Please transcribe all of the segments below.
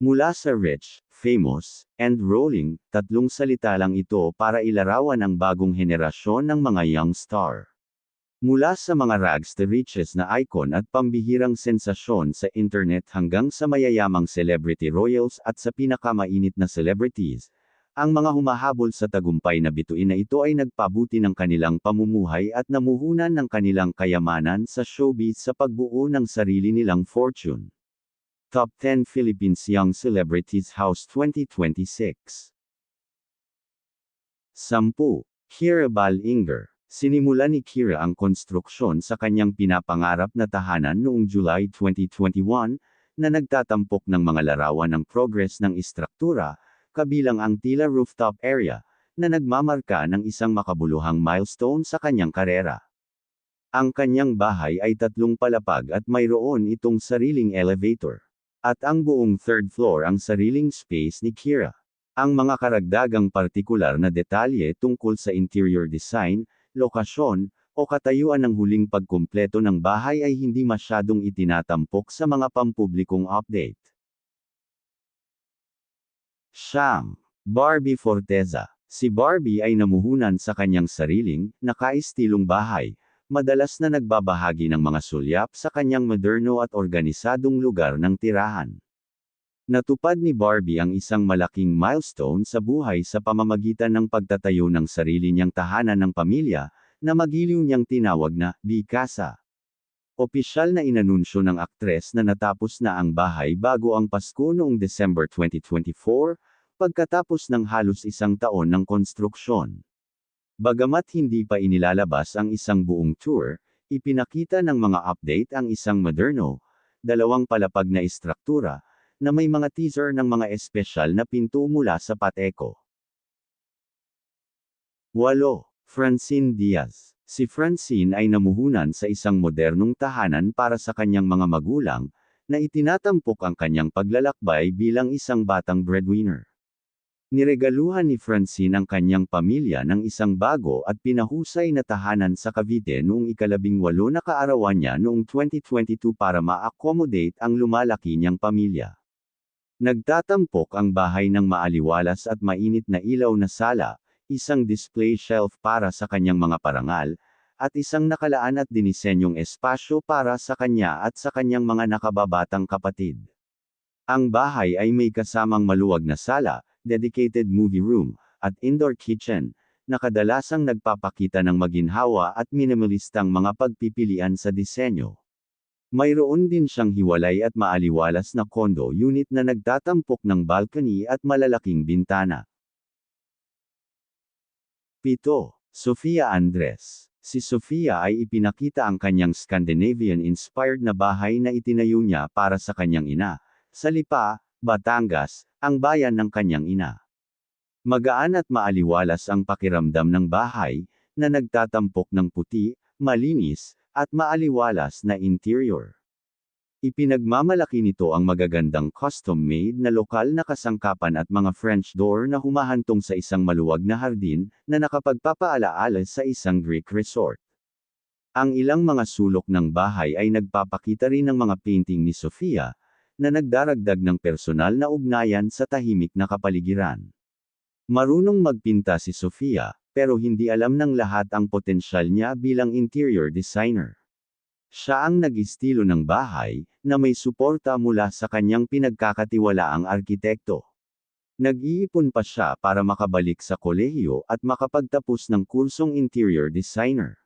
Mula sa rich, famous, and rolling, tatlong salita lang ito para ilarawan ang bagong henerasyon ng mga young star. Mula sa mga rags to riches na icon at pambihirang sensasyon sa internet hanggang sa mayayamang celebrity royals at sa pinakamainit na celebrities, ang mga humahabol sa tagumpay na bituin na ito ay nagpabuti ng kanilang pamumuhay at namuhunan ng kanilang kayamanan sa showbiz sa pagbuo ng sarili nilang fortune. Top 10 Philippines Young Celebrities House 2026. 10. Kira Balinger. Sinimula ni Kira ang konstruksyon sa kanyang pinapangarap na tahanan noong July 2021, na nagtatampok ng mga larawan ng progress ng istruktura, kabilang ang tila rooftop area, na nagmamarka ng isang makabuluhang milestone sa kanyang karera. Ang kanyang bahay ay 3 palapag at mayroon itong sariling elevator. At ang buong third floor ang sariling space ni Kira. Ang mga karagdagang partikular na detalye tungkol sa interior design, lokasyon, o katayuan ng huling pagkumpleto ng bahay ay hindi masyadong itinatampok sa mga pampublikong update. Siyam. Barbie Forteza. Si Barbie ay namuhunan sa kanyang sariling, nakaistilong bahay, madalas na nagbabahagi ng mga sulyap sa kanyang moderno at organisadong lugar ng tirahan. Natupad ni Barbie ang isang malaking milestone sa buhay sa pamamagitan ng pagtatayo ng sarili niyang tahanan ng pamilya, na magiliw niyang tinawag na Bikasa. Opisyal na inanunsyo ng aktres na natapos na ang bahay bago ang Pasko noong December 2024, pagkatapos ng halos 1 taon ng konstruksyon. Bagamat hindi pa inilalabas ang isang buong tour, ipinakita ng mga update ang isang moderno, 2 palapag na istruktura, na may mga teaser ng mga espesyal na pinto mula sa Pateco. 8. Francine Diaz. Si Francine ay namuhunan sa isang modernong tahanan para sa kanyang mga magulang, na itinatampok ang kanyang paglalakbay bilang isang batang breadwinner. Niregaluhan ni Francine ang kanyang pamilya ng isang bago at pinahusay na tahanan sa Cavite noong ika-18 na kaarawan niya noong 2022 para ma-accommodate ang lumalaki niyang pamilya. Nagtatampok ang bahay ng maaliwalas at mainit na ilaw na sala, isang display shelf para sa kanyang mga parangal, at isang nakalaan at dinisenyong espasyo para sa kanya at sa kanyang mga nakababatang kapatid. Ang bahay ay may kasamang maluwag na sala, dedicated movie room, at indoor kitchen, na kadalasang nagpapakita ng maginhawa at minimalistang mga pagpipilian sa disenyo. Mayroon din siyang hiwalay at maaliwalas na condo unit na nagtatampok ng balcony at malalaking bintana. 7. Sofia Andres. Si Sofia ay ipinakita ang kanyang Scandinavian-inspired na bahay na itinayo niya para sa kanyang ina, sa Lipa, Batangas, ang bayan ng kanyang ina. Magaan at maaliwalas ang pakiramdam ng bahay, na nagtatampok ng puti, malinis, at maaliwalas na interior. Ipinagmamalaki nito ang magagandang custom-made na lokal na kasangkapan at mga French door na humahantong sa isang maluwag na hardin, na nakapagpapaalaala sa isang Greek resort. Ang ilang mga sulok ng bahay ay nagpapakita rin ng mga painting ni Sofia, na nagdaragdag ng personal na ugnayan sa tahimik na kapaligiran. Marunong magpinta si Sofia, pero hindi alam ng lahat ang potensyal niya bilang interior designer. Siya ang nag-istilo ng bahay, na may suporta mula sa kanyang pinagkakatiwalaang arkitekto. Nag-iipon pa siya para makabalik sa kolehiyo at makapagtapos ng kursong interior designer.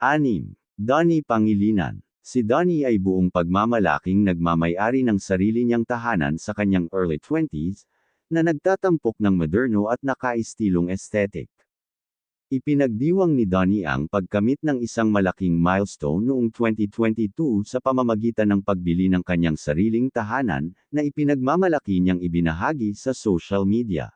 6. Donnie Pangilinan. Si Donnie ay buong pagmamalaking nagmamay-ari ng sarili niyang tahanan sa kanyang early 20s, na nagtatampok ng moderno at nakaistilong aesthetic. Ipinagdiwang ni Donnie ang pagkamit ng isang malaking milestone noong 2022 sa pamamagitan ng pagbili ng kanyang sariling tahanan, na ipinagmamalaki niyang ibinahagi sa social media.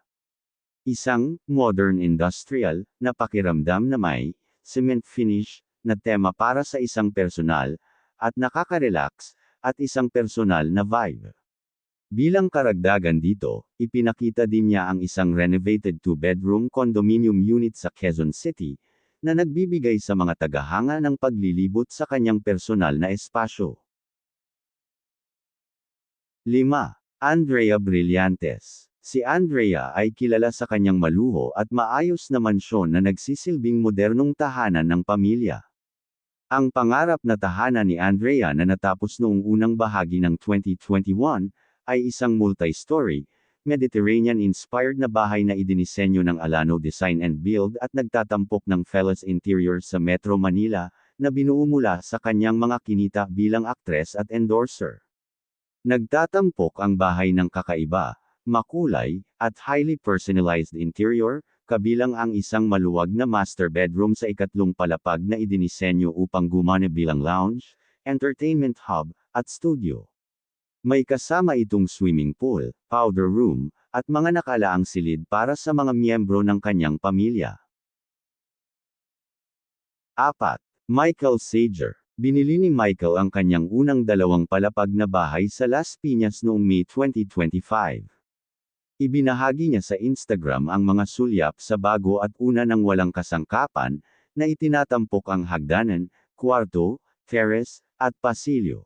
Isang modern industrial na pakiramdam na may cement finish na tema para sa isang personal at nakaka-relax at isang personal na vibe. Bilang karagdagan dito, ipinakita din niya ang isang renovated 2-bedroom condominium unit sa Quezon City, na nagbibigay sa mga tagahanga ng paglilibot sa kanyang personal na espasyo. 5. Andrea Brillantes. Si Andrea ay kilala sa kanyang maluho at maayos na mansyon na nagsisilbing modernong tahanan ng pamilya. Ang pangarap na tahanan ni Andrea na natapos noong unang bahagi ng 2021 ay isang multi-story, Mediterranean-inspired na bahay na idinisenyo ng Alano Design and Build at nagtatampok ng Felas Interior sa Metro Manila, na binuo mula sa kanyang mga kinita bilang aktres at endorser. Nagtatampok ang bahay ng kakaiba, makulay, at highly personalized interior, kabilang ang isang maluwag na master bedroom sa ikatlong palapag na idinisenyo upang gumana bilang lounge, entertainment hub, at studio. May kasama itong swimming pool, powder room, at mga nakalaang silid para sa mga miyembro ng kanyang pamilya. 4. Michael Sager. Binili ni Michael ang kanyang unang dalawang palapag na bahay sa Las Piñas noong May 2025. Ibinahagi niya sa Instagram ang mga sulyap sa bago at una ng walang kasangkapan, na itinatampok ang hagdanan, kwarto, terrace, at pasilyo.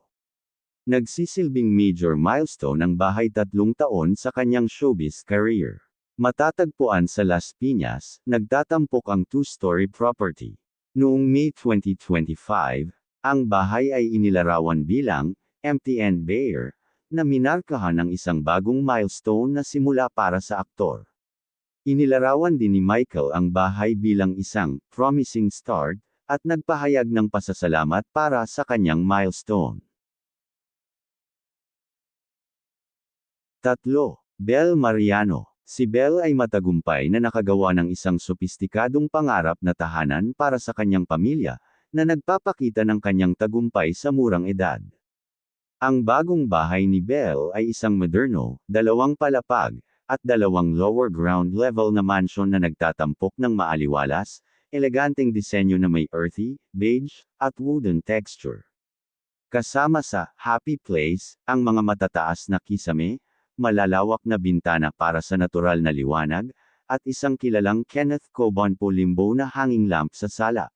Nagsisilbing major milestone ang bahay 3 taon sa kanyang showbiz career. Matatagpuan sa Las Piñas, nagtatampok ang 2-story property. Noong May 2025, ang bahay ay inilarawan bilang empty and bare, na minarkahan ng isang bagong milestone na simula para sa aktor. Inilarawan din ni Michael ang bahay bilang isang promising start, at nagpahayag ng pasasalamat para sa kanyang milestone. 3. Bel Mariano. Si Bel ay matagumpay na nakagawa ng isang sopistikadong pangarap na tahanan para sa kanyang pamilya, na nagpapakita ng kanyang tagumpay sa murang edad. Ang bagong bahay ni Bel ay isang moderno, 2 palapag, at 2 lower ground level na mansion na nagtatampok ng maaliwalas, eleganteng disenyo na may earthy, beige, at wooden texture. Kasama sa Happy Place, ang mga matataas na kisame, malalawak na bintana para sa natural na liwanag, at isang kilalang Kenneth Coban Limbo na hanging lamp sa sala.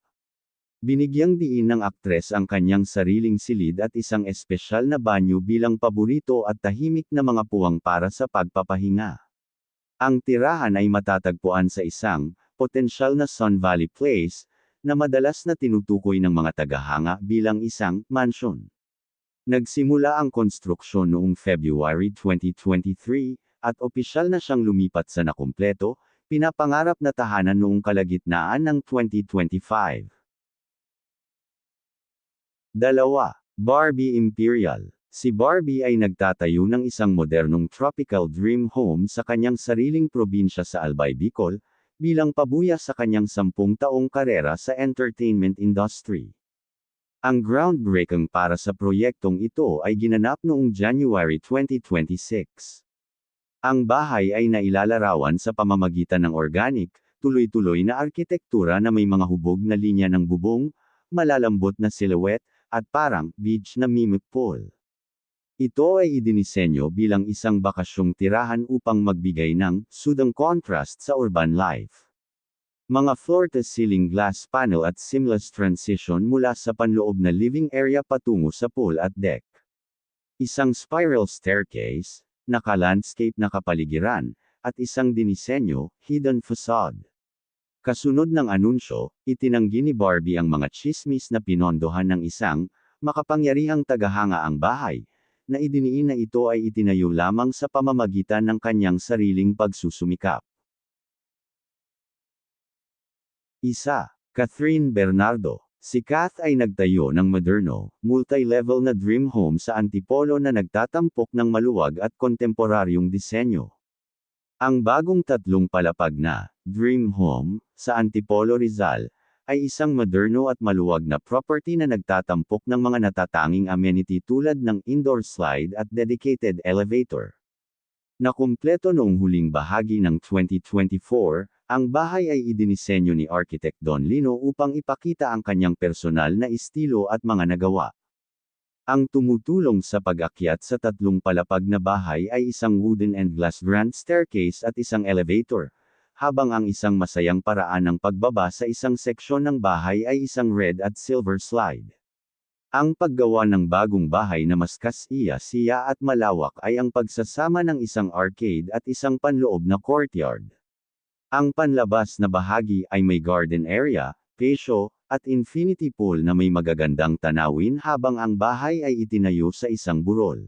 Binigyang diin ng aktres ang kanyang sariling silid at isang espesyal na banyo bilang paborito at tahimik na mga puwang para sa pagpapahinga. Ang tirahan ay matatagpuan sa isang potensyal na Sun Valley Place, na madalas na tinutukoy ng mga tagahanga bilang isang mansyon. Nagsimula ang konstruksyon noong February 2023, at opisyal na siyang lumipat sa nakumpleto, pinapangarap na tahanan noong kalagitnaan ng 2025. 2. Barbie Imperial. Si Barbie ay nagtatayo ng isang modernong tropical dream home sa kanyang sariling probinsya sa Albay, Bicol, bilang pabuya sa kanyang 10 taong karera sa entertainment industry. Ang groundbreaking para sa proyektong ito ay ginanap noong January 2026. Ang bahay ay nailalarawan sa pamamagitan ng organic, tuloy-tuloy na arkitektura na may mga hubog na linya ng bubong, malalambot na silhouette, at parang beach na mimic pool. Ito ay idinisenyo bilang isang bakasyong tirahan upang magbigay ng sudang contrast sa urban life. Mga floor-to-ceiling glass panel at seamless transition mula sa panloob na living area patungo sa pool at deck. Isang spiral staircase, naka-landscape na kapaligiran, at isang dinisenyo, hidden facade. Kasunod ng anunsyo, itinanggi ni Barbie ang mga tsismis na pinondohan ng isang makapangyarihang tagahanga ang bahay, na idiniin na ito ay itinayo lamang sa pamamagitan ng kanyang sariling pagsusumikap. 1. Catherine Bernardo. Si Kath ay nagtayo ng moderno, multi-level na dream home sa Antipolo na nagtatampok ng maluwag at kontemporaryong disenyo. Ang bagong 3 palapag na dream home sa Antipolo, Rizal, ay isang moderno at maluwag na property na nagtatampok ng mga natatanging amenity tulad ng indoor slide at dedicated elevator. Nakumpleto noong huling bahagi ng 2024, ang bahay ay idinisenyo ni Architect Don Lino upang ipakita ang kanyang personal na estilo at mga nagawa. Ang tumutulong sa pag-akyat sa 3 palapag na bahay ay isang wooden and glass grand staircase at isang elevator, habang ang isang masayang paraan ng pagbaba sa isang seksyon ng bahay ay isang red at silver slide. Ang paggawa ng bagong bahay na mas kasiya-siya at malawak ay ang pagsasama ng isang arcade at isang panloob na courtyard. Ang panlabas na bahagi ay may garden area, patio, at infinity pool na may magagandang tanawin habang ang bahay ay itinayo sa isang burol.